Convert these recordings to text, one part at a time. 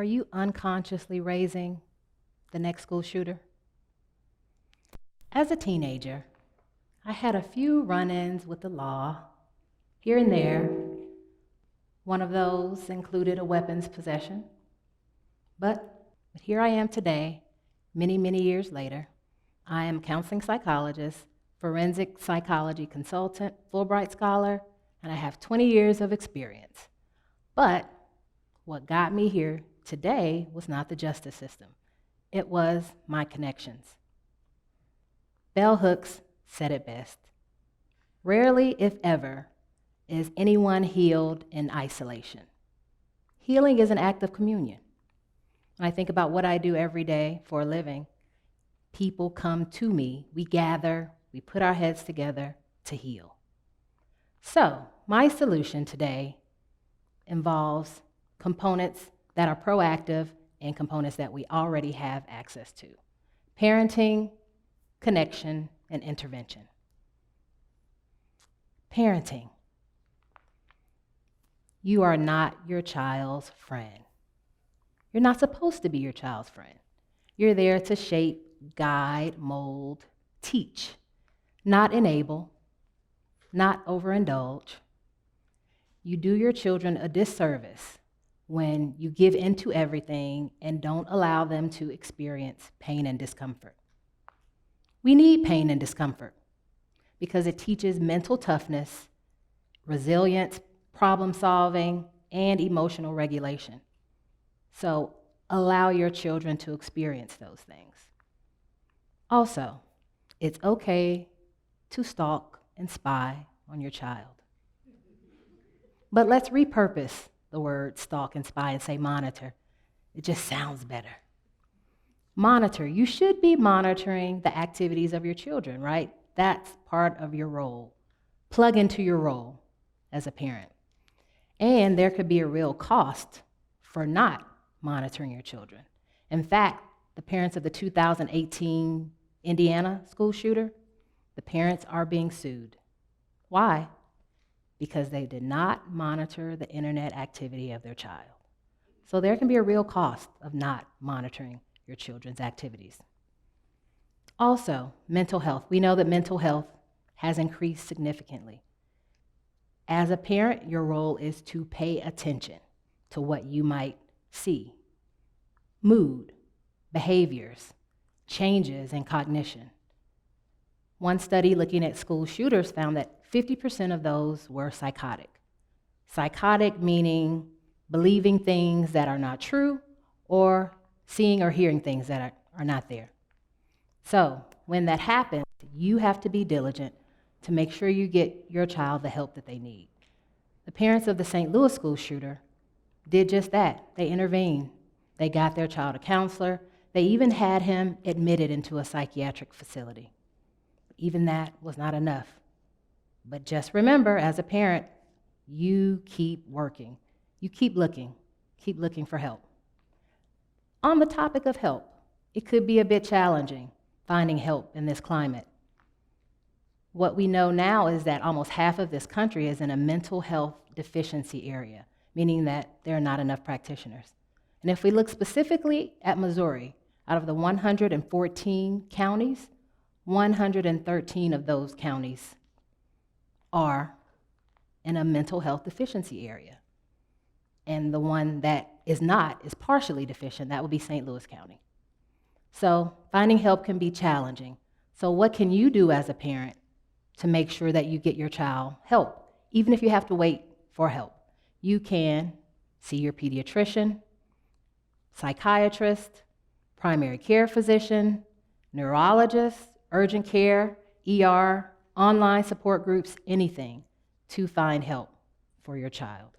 are you unconsciously raising the next school shooter? As a teenager, I had a few run-ins with the law, here and there. One of those included a weapons possession. But here I am today, many, many years later. I am a counseling psychologist, forensic psychology consultant, Fulbright scholar, and I have 20 years of experience. But what got me here today was not the justice system. It was my connections. Bell Hooks said it best. Rarely, if ever, is anyone healed in isolation. Healing is an act of communion. When I think about what I do every day for a living, people come to me, we gather, we put our heads together to heal. So, my solution today involves components that are proactive and components that we already have access to. Parenting, connection, and intervention. Parenting. You are not your child's friend. You're not supposed to be your child's friend. You're there to shape, guide, mold, teach, not enable, not overindulge. You do your children a disservice when you give into everything and don't allow them to experience pain and discomfort. We need pain and discomfort because it teaches mental toughness, resilience, problem solving, and emotional regulation. So allow your children to experience those things. Also, it's okay to stalk and spy on your child. But let's repurpose the word stalk and spy and say monitor. It just sounds better. Monitor. You should be monitoring the activities of your children, right? That's part of your role. Plug into your role as a parent. And there could be a real cost for not monitoring your children. In fact, the parents of the 2018 Indiana school shooter, the parents are being sued. Why? Because they did not monitor the internet activity of their child. So there can be a real cost of not monitoring your children's activities. Also, mental health. We know that mental health has increased significantly. As a parent, your role is to pay attention to what you might see. Mood, behaviors, changes in cognition. One study looking at school shooters found that 50% of those were psychotic. Psychotic meaning believing things that are not true or seeing or hearing things that are not there. So when that happens, you have to be diligent to make sure you get your child the help that they need. The parents of the St. Louis school shooter did just that. They intervened. They got their child a counselor. They even had him admitted into a psychiatric facility. Even that was not enough. But just remember, as a parent, you keep working. You keep looking for help. On the topic of help, it could be a bit challenging finding help in this climate. What we know now is that almost half of this country is in a mental health deficiency area, meaning that there are not enough practitioners. And if we look specifically at Missouri, out of the 114 counties, 113 of those counties are in a mental health deficiency area. And the one that is not is partially deficient. That would be St. Louis County. So finding help can be challenging. So what can you do as a parent to make sure that you get your child help, even if you have to wait for help? You can see your pediatrician, psychiatrist, primary care physician, neurologist, urgent care, ER, online support groups, anything to find help for your child.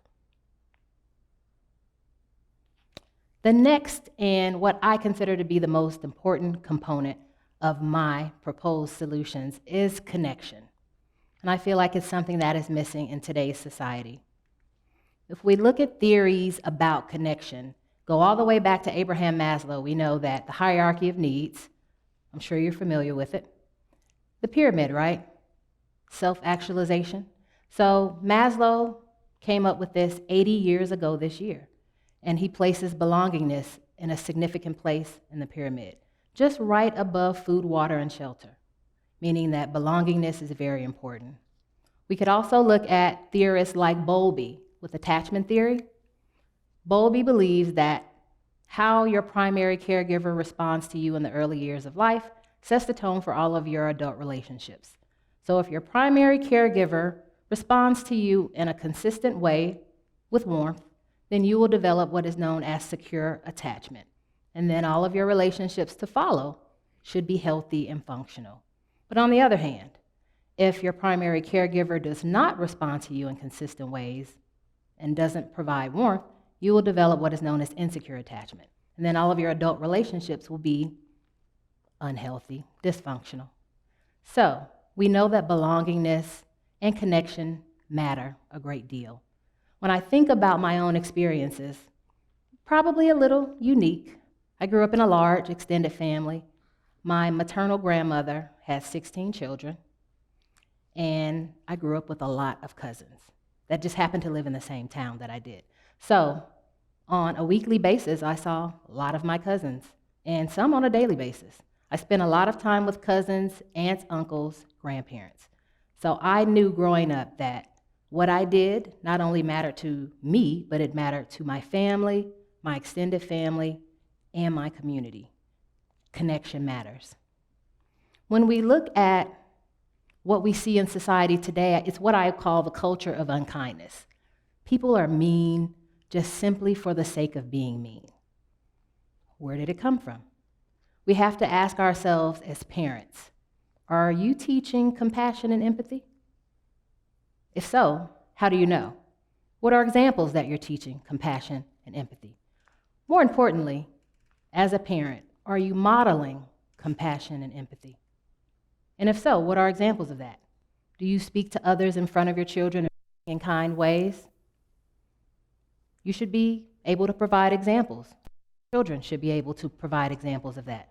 The next, and what I consider to be the most important component of my proposed solutions, is connection. And I feel like it's something that is missing in today's society. If we look at theories about connection, go all the way back to Abraham Maslow, we know that the hierarchy of needs, I'm sure you're familiar with it, the pyramid, right? Self-actualization. So Maslow came up with this 80 years ago this year. and he places belongingness in a significant place in the pyramid, just right above food, water, and shelter, meaning that belongingness is very important. We could also look at theorists like Bowlby with attachment theory. Bowlby believes that how your primary caregiver responds to you in the early years of life sets the tone for all of your adult relationships. So if your primary caregiver responds to you in a consistent way with warmth, then you will develop what is known as secure attachment. And then all of your relationships to follow should be healthy and functional. But on the other hand, if your primary caregiver does not respond to you in consistent ways and doesn't provide warmth, you will develop what is known as insecure attachment. And then all of your adult relationships will be unhealthy, dysfunctional. So we know that belongingness and connection matter a great deal. When I think about my own experiences, probably a little unique. I grew up in a large extended family. My maternal grandmother had 16 children, and I grew up with a lot of cousins that just happened to live in the same town that I did. So on a weekly basis, I saw a lot of my cousins, and some on a daily basis. I spent a lot of time with cousins, aunts, uncles, grandparents. So I knew growing up that what I did not only mattered to me, but it mattered to my family, my extended family, and my community. Connection matters. When we look at what we see in society today, it's what I call the culture of unkindness. People are mean just simply for the sake of being mean. Where did it come from? We have to ask ourselves as parents, are you teaching compassion and empathy? If so, how do you know? What are examples that you're teaching compassion and empathy? More importantly, as a parent, are you modeling compassion and empathy? And if so, what are examples of that? Do you speak to others in front of your children in kind ways? You should be able to provide examples. Children should be able to provide examples of that,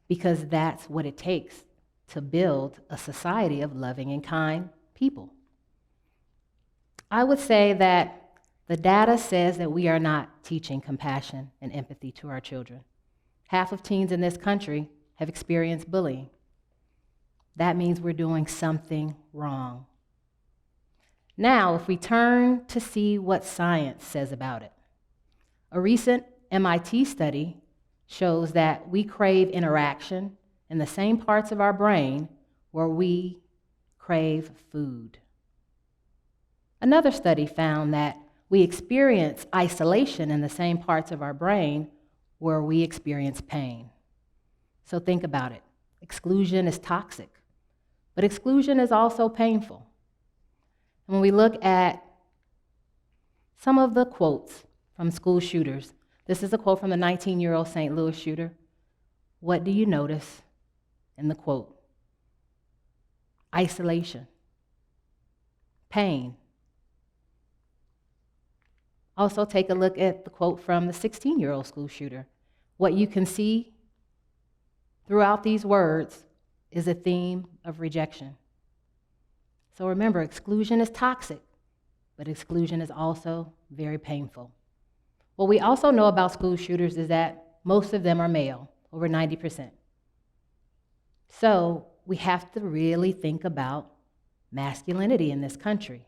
because that's what it takes to build a society of loving and kind people. I would say that the data says that we are not teaching compassion and empathy to our children. Half of teens in this country have experienced bullying. That means we're doing something wrong. Now, if we turn to see what science says about it, a recent MIT study shows that we crave interaction in the same parts of our brain where we crave food. Another study found that we experience isolation in the same parts of our brain where we experience pain. So think about it. Exclusion is toxic, but exclusion is also painful. And when we look at some of the quotes from school shooters, this is a quote from the 19-year-old St. Louis shooter. What do you notice in the quote? Isolation, pain. Also take a look at the quote from the 16-year-old school shooter. What you can see throughout these words is a theme of rejection. So remember, exclusion is toxic, but exclusion is also very painful. What we also know about school shooters is that most of them are male, over 90%. So we have to really think about masculinity in this country.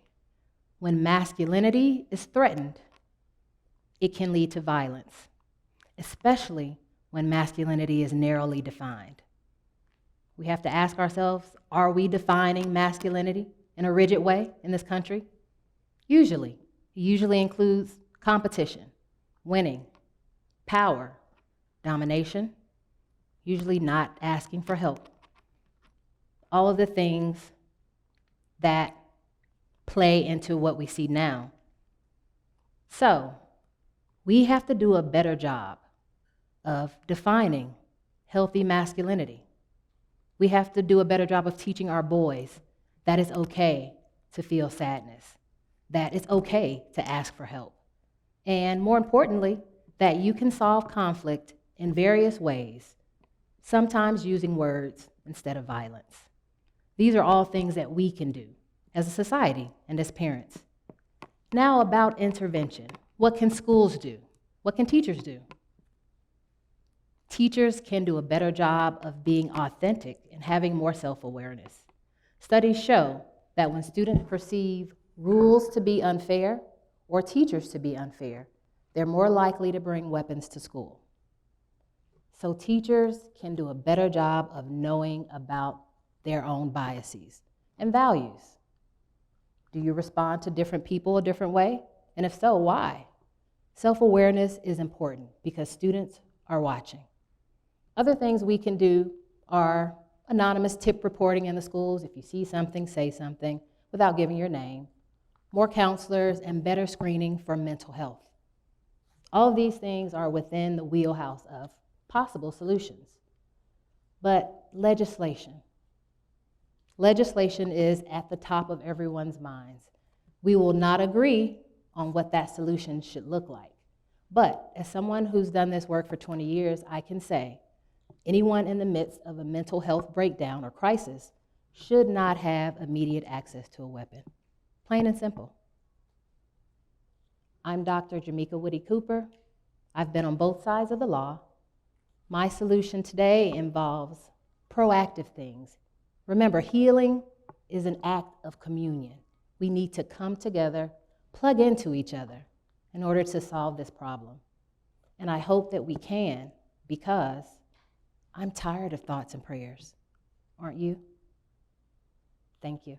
When masculinity is threatened, it can lead to violence, especially when masculinity is narrowly defined. We have to ask ourselves, are we defining masculinity in a rigid way in this country? Usually. It usually includes competition, winning, power, domination, usually not asking for help. All of the things that play into what we see now. So, we have to do a better job of defining healthy masculinity. We have to do a better job of teaching our boys that it's okay to feel sadness, that it's okay to ask for help, and more importantly, that you can solve conflict in various ways, sometimes using words instead of violence. These are all things that we can do as a society and as parents. Now about intervention. What can schools do? What can teachers do? Teachers can do a better job of being authentic and having more self-awareness. Studies show that when students perceive rules to be unfair or teachers to be unfair, they're more likely to bring weapons to school. So teachers can do a better job of knowing about their own biases and values. Do you respond to different people a different way? And if so, why? Self-awareness is important because students are watching. Other things we can do are anonymous tip reporting in the schools. If you see something, say something without giving your name. More counselors and better screening for mental health. All of these things are within the wheelhouse of possible solutions. But legislation. Legislation is at the top of everyone's minds. We will not agree on what that solution should look like. But as someone who's done this work for 20 years, I can say anyone in the midst of a mental health breakdown or crisis should not have immediate access to a weapon. Plain and simple. I'm Dr. Jamika Woody Cooper. I've been on both sides of the law. My solution today involves proactive things. Remember, healing is an act of communion. We need to come together, plug into each other in order to solve this problem. And I hope that we can, because I'm tired of thoughts and prayers. Aren't you? Thank you.